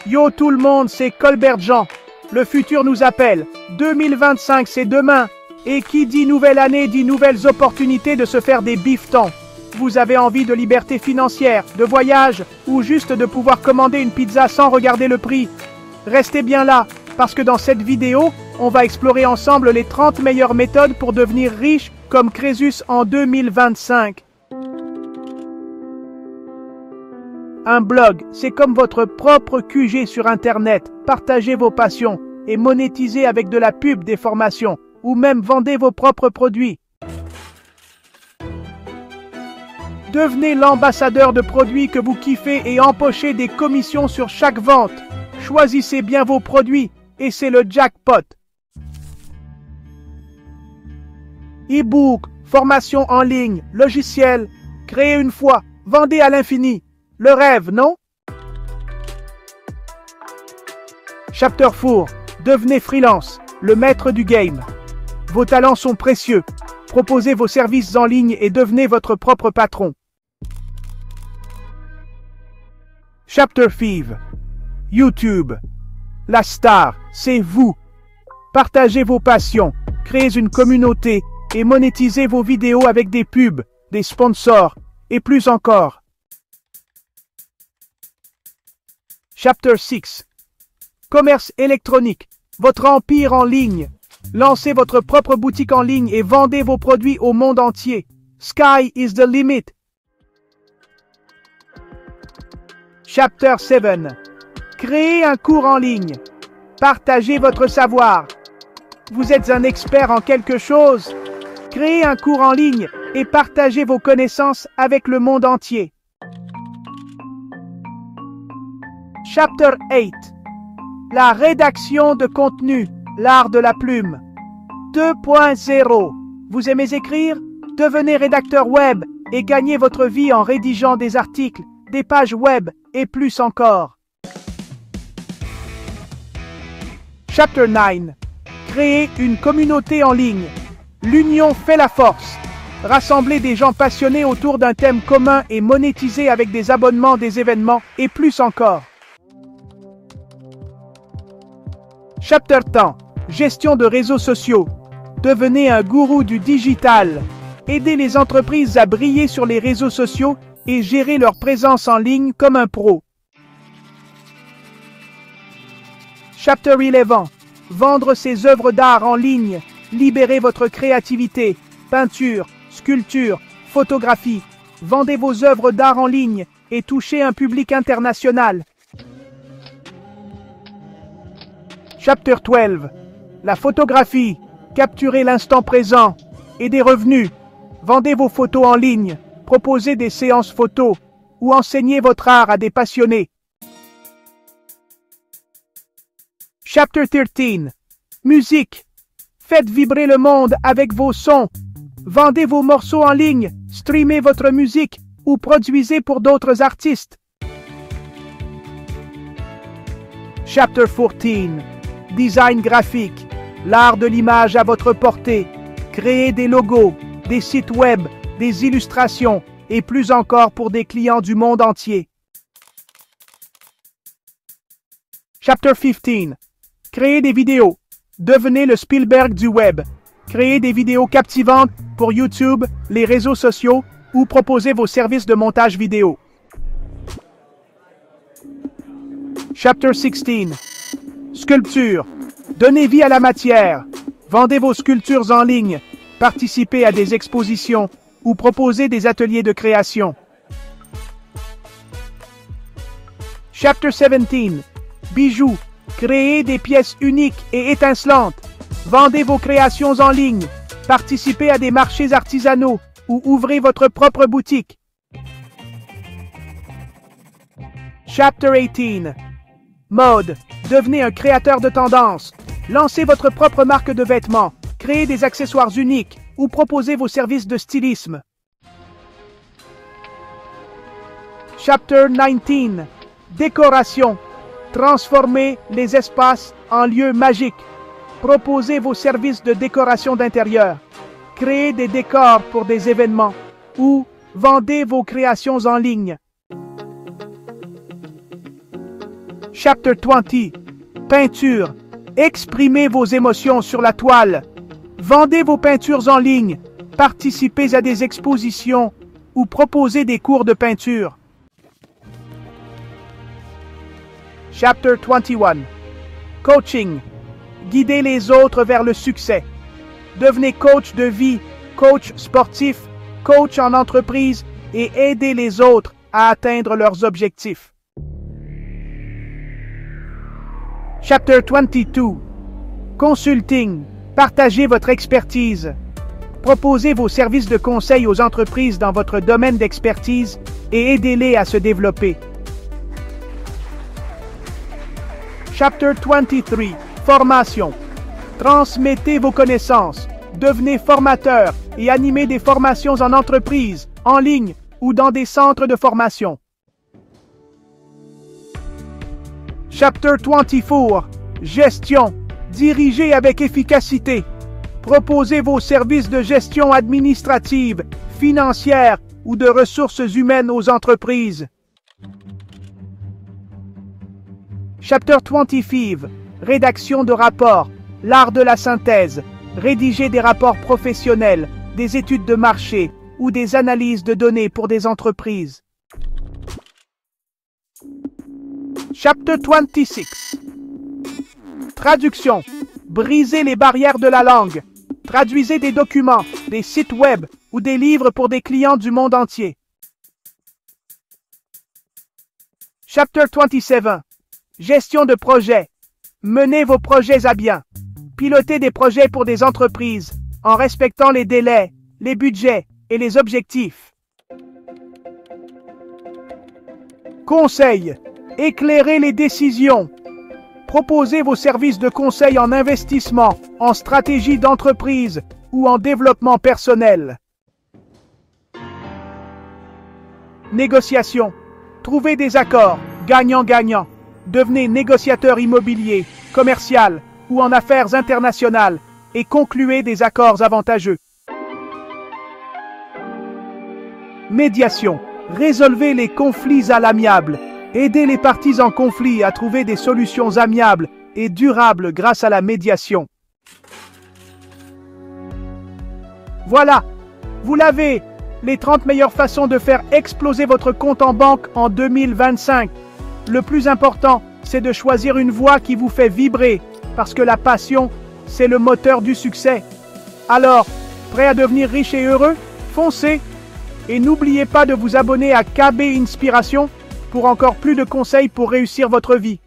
Yo tout le monde, c'est Colbert Jean. Le futur nous appelle. 2025, c'est demain. Et qui dit nouvelle année dit nouvelles opportunités de se faire des bifetons. Vous avez envie de liberté financière, de voyage, ou juste de pouvoir commander une pizza sans regarder le prix? Restez bien là, parce que dans cette vidéo, on va explorer ensemble les 30 meilleures méthodes pour devenir riche comme Crésus en 2025. Un blog, c'est comme votre propre QG sur Internet. Partagez vos passions et monétisez avec de la pub des formations, ou même vendez vos propres produits. Devenez l'ambassadeur de produits que vous kiffez et empochez des commissions sur chaque vente. Choisissez bien vos produits et c'est le jackpot. E-book, formation en ligne, logiciel, créez une fois, vendez à l'infini. Le rêve, non? Chapter 4. Devenez freelance, le maître du game. Vos talents sont précieux. Proposez vos services en ligne et devenez votre propre patron. Chapter 5. YouTube. La star, c'est vous. Partagez vos passions, créez une communauté et monétisez vos vidéos avec des pubs, des sponsors et plus encore. Chapter 6. Commerce électronique, votre empire en ligne. Lancez votre propre boutique en ligne et vendez vos produits au monde entier. Sky is the limit. Chapter 7. Créez un cours en ligne. Partagez votre savoir. Vous êtes un expert en quelque chose. Créez un cours en ligne et partagez vos connaissances avec le monde entier. Chapter 8. La rédaction de contenu, l'art de la plume. 2.0. Vous aimez écrire? Devenez rédacteur web et gagnez votre vie en rédigeant des articles, des pages web et plus encore. Chapter 9. Créez une communauté en ligne. L'union fait la force. Rassemblez des gens passionnés autour d'un thème commun et monétisez avec des abonnements, des événements et plus encore. Chapter 10. Gestion de réseaux sociaux. Devenez un gourou du digital. Aidez les entreprises à briller sur les réseaux sociaux et gérer leur présence en ligne comme un pro. Chapter 11. Vendre ses œuvres d'art en ligne. Libérez votre créativité. Peinture, sculpture, photographie. Vendez vos œuvres d'art en ligne et touchez un public international. Chapter 12. La photographie. Capturez l'instant présent et des revenus. Vendez vos photos en ligne. Proposez des séances photos ou enseignez votre art à des passionnés. Chapter 13. Musique. Faites vibrer le monde avec vos sons. Vendez vos morceaux en ligne, streamez votre musique ou produisez pour d'autres artistes. Chapter 14. Design graphique. L'art de l'image à votre portée. Créez des logos, des sites web, des illustrations et plus encore pour des clients du monde entier. Chapter 15. Créez des vidéos. Devenez le Spielberg du web. Créez des vidéos captivantes pour YouTube, les réseaux sociaux ou proposez vos services de montage vidéo. Chapter 16. Sculpture. Donnez vie à la matière. Vendez vos sculptures en ligne. Participez à des expositions ou proposez des ateliers de création. Chapter 17. Bijoux. Créez des pièces uniques et étincelantes. Vendez vos créations en ligne. Participez à des marchés artisanaux ou ouvrez votre propre boutique. Chapter 18. Mode. Devenez un créateur de tendance. Lancez votre propre marque de vêtements. Créez des accessoires uniques ou proposez vos services de stylisme. Chapter 19. Décoration. Transformez les espaces en lieux magiques. Proposez vos services de décoration d'intérieur. Créez des décors pour des événements ou vendez vos créations en ligne. Chapter 20. Peinture. Exprimez vos émotions sur la toile. Vendez vos peintures en ligne. Participez à des expositions ou proposez des cours de peinture. Chapter 21. Coaching. Guidez les autres vers le succès. Devenez coach de vie, coach sportif, coach en entreprise et aidez les autres à atteindre leurs objectifs. Chapter 22. Consulting. Partagez votre expertise. Proposez vos services de conseil aux entreprises dans votre domaine d'expertise et aidez-les à se développer. Chapter 23. Formation. Transmettez vos connaissances. Devenez formateur et animez des formations en entreprise, en ligne ou dans des centres de formation. Chapter 24. Gestion. Dirigez avec efficacité. Proposez vos services de gestion administrative, financière ou de ressources humaines aux entreprises. Chapter 25. Rédaction de rapports. L'art de la synthèse. Rédiger des rapports professionnels, des études de marché ou des analyses de données pour des entreprises. Chapter 26. Traduction. Brisez les barrières de la langue. Traduisez des documents, des sites web ou des livres pour des clients du monde entier. Chapter 27. Gestion de projet. Menez vos projets à bien. Pilotez des projets pour des entreprises en respectant les délais, les budgets et les objectifs. Conseil. Éclairez les décisions. Proposez vos services de conseil en investissement, en stratégie d'entreprise ou en développement personnel. Négociation. Trouvez des accords, gagnant-gagnant. Devenez négociateur immobilier, commercial ou en affaires internationales et concluez des accords avantageux. Médiation. Résolvez les conflits à l'amiable. Aidez les parties en conflit à trouver des solutions amiables et durables grâce à la médiation. Voilà, vous l'avez, les 30 meilleures façons de faire exploser votre compte en banque en 2025. Le plus important, c'est de choisir une voie qui vous fait vibrer, parce que la passion, c'est le moteur du succès. Alors, prêt à devenir riche et heureux? Foncez! Et n'oubliez pas de vous abonner à KB Inspiration pour encore plus de conseils pour réussir votre vie.